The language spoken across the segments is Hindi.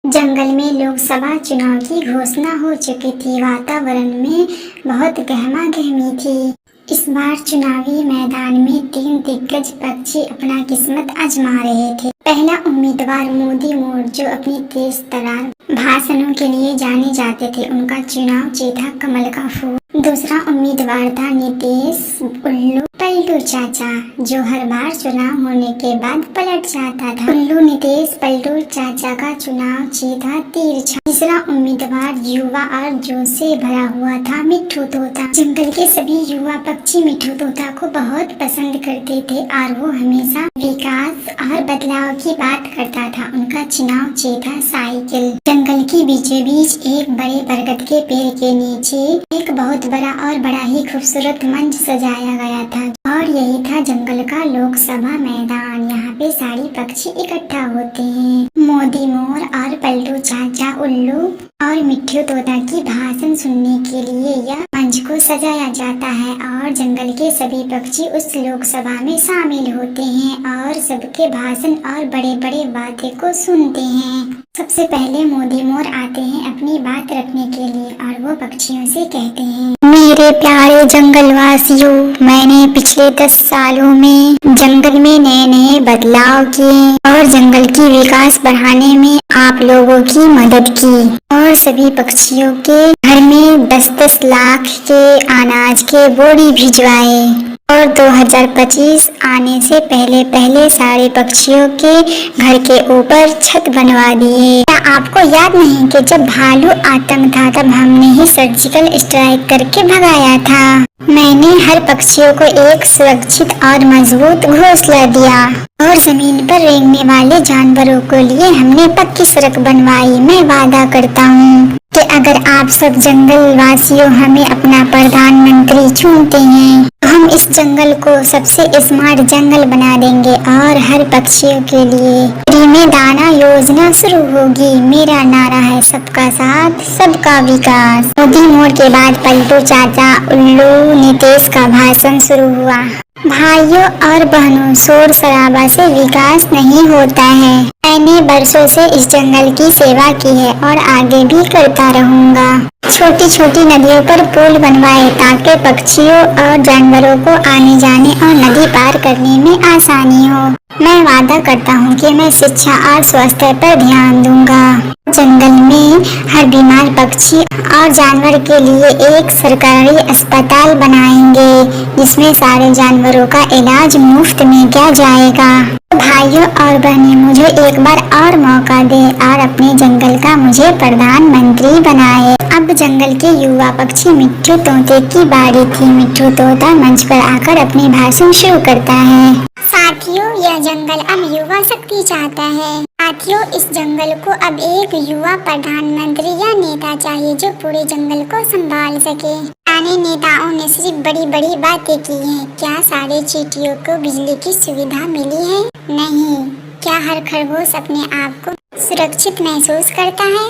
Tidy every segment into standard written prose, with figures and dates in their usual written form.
जंगल में लोकसभा चुनाव की घोषणा हो चुकी थी। वातावरण में बहुत गहमा गहमी थी। इस बार चुनावी मैदान में 3 दिग्गज पक्षी अपना किस्मत आजमा रहे थे। पहला उम्मीदवार मोदी मोर, जो अपनी तेज तर्रार भाषणों के लिए जाने जाते थे, उनका चुनाव जीता कमल का फूल। दूसरा उम्मीदवार था नीतीश उल्लू पल्लू चाचा, जो हर बार चुनाव होने के बाद पलट जाता था। उल्लू नीतीश पल्लू चाचा का चुनाव जीता तीर-छाप। तीसरा उम्मीदवार युवा और जोश से भरा हुआ था मिट्ठू तोता। जंगल के सभी युवा पक्षी मिट्ठू तोता को बहुत पसंद करते थे और वो हमेशा विकास और बदलाव की बात करता था। उनका चुनाव जीता साइकिल। जंगल की बीचों बीच एक बड़े बरगद के पेड़ के नीचे एक बहुत बड़ा और बड़ा ही खूबसूरत मंच सजाया गया था और यही था जंगल का लोकसभा मैदान। यहाँ पे सारे पक्षी इकट्ठा होते हैं। मोदी मोर और पल्लू चाचा उल्लू और मिट्ठू तोता की भाषण सुनने के लिए यह मंच को सजाया जाता है और जंगल के सभी पक्षी उस लोकसभा में शामिल होते हैं और सबके भाषण और बड़े बड़े वादे को सुनते हैं। सबसे पहले मोदी मोर आते हैं अपनी बात रखने के लिए और वो पक्षियों से कहते हैं, मेरे प्यारे जंगलवासियों, मैंने पिछले 10 सालों में जंगल में नए नए बदलाव किए और जंगल की विकास बढ़ाने में आप लोगों की मदद की और सभी पक्षियों के घर में 10-10 लाख के अनाज के बोरी भिजवाए और 2025 आने से पहले पहले सारे पक्षियों के घर के ऊपर छत बनवा दिए। क्या आपको याद नहीं कि जब भालू आतंक था तब हमने ही सर्जिकल स्ट्राइक करके भगाया था? मैंने हर पक्षियों को एक सुरक्षित और मजबूत घोंसला दिया और जमीन पर रेंगने वाले जानवरों को लिए हमने पक्की सड़क बनवाई। मैं वादा करता हूँ कि अगर आप सब जंगल वासियों हमें अपना प्रधानमंत्री चुनते हैं तो हम इस जंगल को सबसे स्मार्ट जंगल बना देंगे और हर पक्षियों के लिए फ्री में दाना योजना शुरू होगी। मेरा नारा है सबका साथ सबका विकास। मोदी मोर के बाद पल्लू चाचा उल्लू नीतीश का भाषण शुरू हुआ। भाइयों और बहनों, शोर शराबा से विकास नहीं होता है। मैंने बरसों से इस जंगल की सेवा की है और आगे भी करता रहूंगा। छोटी छोटी नदियों पर पुल बनवाए ताकि पक्षियों और जानवरों को आने जाने और नदी पार करने में आसानी हो। मैं वादा करता हूँ कि मैं शिक्षा और स्वास्थ्य पर ध्यान दूंगा। जंगल में हर बीमार पक्षी और जानवर के लिए एक सरकारी अस्पताल बनाएंगे जिसमें सारे जानवरों का इलाज मुफ्त में किया जाएगा। भाइयों और बहनें, मुझे एक बार और मौका दे और अपने जंगल का मुझे प्रधानमंत्री बनाए। अब जंगल के युवा पक्षी मिट्ठू तोते की बारी थी। मिट्ठू तोता मंच पर आकर अपनी भाषण शुरू करता है। साथियों, यह जंगल अब युवा शक्ति चाहता है। साथियों, इस जंगल को अब एक युवा प्रधानमंत्री या नेता चाहिए जो पूरे जंगल को संभाल सके। पुराने नेताओं ने सिर्फ बड़ी बड़ी बातें की हैं। क्या सारे चींटियों को बिजली की सुविधा मिली है? नहीं। क्या हर खरगोश अपने आप को सुरक्षित महसूस करता है?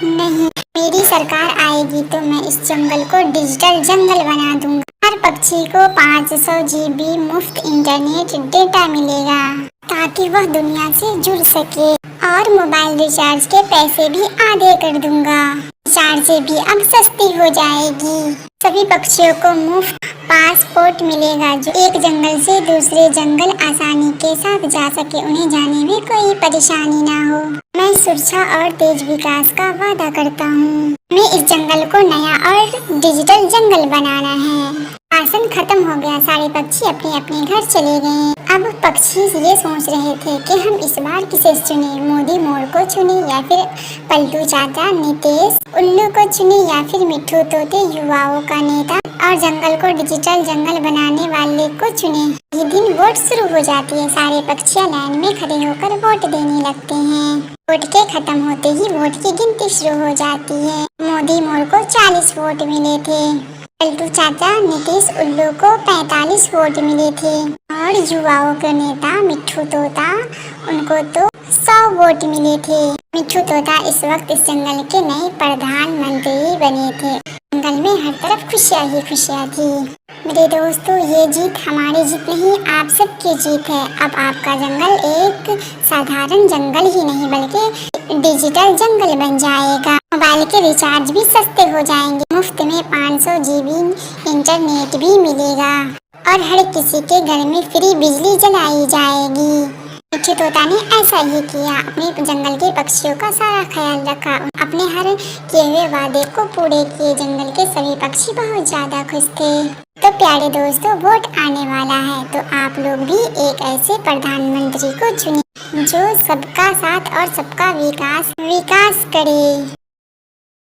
नहीं। मेरी सरकार आएगी तो मैं इस जंगल को डिजिटल जंगल बना दूंगा। हर पक्षी को 500 GB मुफ्त इंटरनेट डेटा मिलेगा ताकि वह दुनिया से जुड़ सके और मोबाइल रिचार्ज के पैसे भी आधे कर दूंगा। रिचार्ज भी अब सस्ती हो जाएगी। सभी पक्षियों को मुफ्त पासपोर्ट मिलेगा जो एक जंगल से दूसरे जंगल आसानी के साथ जा सके, उन्हें जाने में कोई परेशानी ना हो। मैं सुरक्षा और तेज विकास का वादा करता हूँ। मैं इस जंगल को नया और डिजिटल जंगल बनाना है। शासन खत्म हो गया, सारे पक्षी अपने अपने घर चले गए। अब पक्षी ये सोच रहे थे कि हम इस बार किसे चुने, मोदी मोर को चुने या फिर पल्लू चाचा नीतीश उल्लू को चुने या फिर मिट्ठू तोते युवाओं का नेता और जंगल को डिजिटल जंगल बनाने वाले को चुने। ये दिन वोट शुरू हो जाती है। सारे पक्षियाँ लाइन में खड़े होकर वोट देने लगते हैं। वोट के खत्म होते ही वोट की गिनती शुरू हो जाती है। मोदी मोर को 40 वोट मिले थे। पल्लू चाचा नीतीश उल्लू को 45 वोट मिले थे और युवाओं के नेता मिट्ठू तोता उनको तो 100 वोट मिले थे। मिट्ठू तोता इस वक्त इस जंगल के नए प्रधानमंत्री बने थे। जंगल में हर तरफ खुशियाँ ही खुशियाँ थी। मेरे दोस्तों, ये जीत हमारी जीत नहीं, आप सबकी जीत है। अब आपका जंगल एक साधारण जंगल ही नहीं बल्कि डिजिटल जंगल बन जाएगा। मोबाइल के रिचार्ज भी सस्ते हो जाएंगे, मुफ्त में 500 GB इंटरनेट भी मिलेगा और हर किसी के घर में फ्री बिजली जलाई जाएगी। मिट्ठू तोता ने ऐसा ही किया, अपने जंगल के पक्षियों का सारा ख्याल रखा, अपने हर किए हुए वादे को पूरे किए। जंगल के सभी पक्षी बहुत ज्यादा खुश थे। तो प्यारे दोस्तों, वोट आने वाला है, तो आप लोग भी एक ऐसे प्रधानमंत्री को चुनिए जो सबका साथ और सबका विकास करे।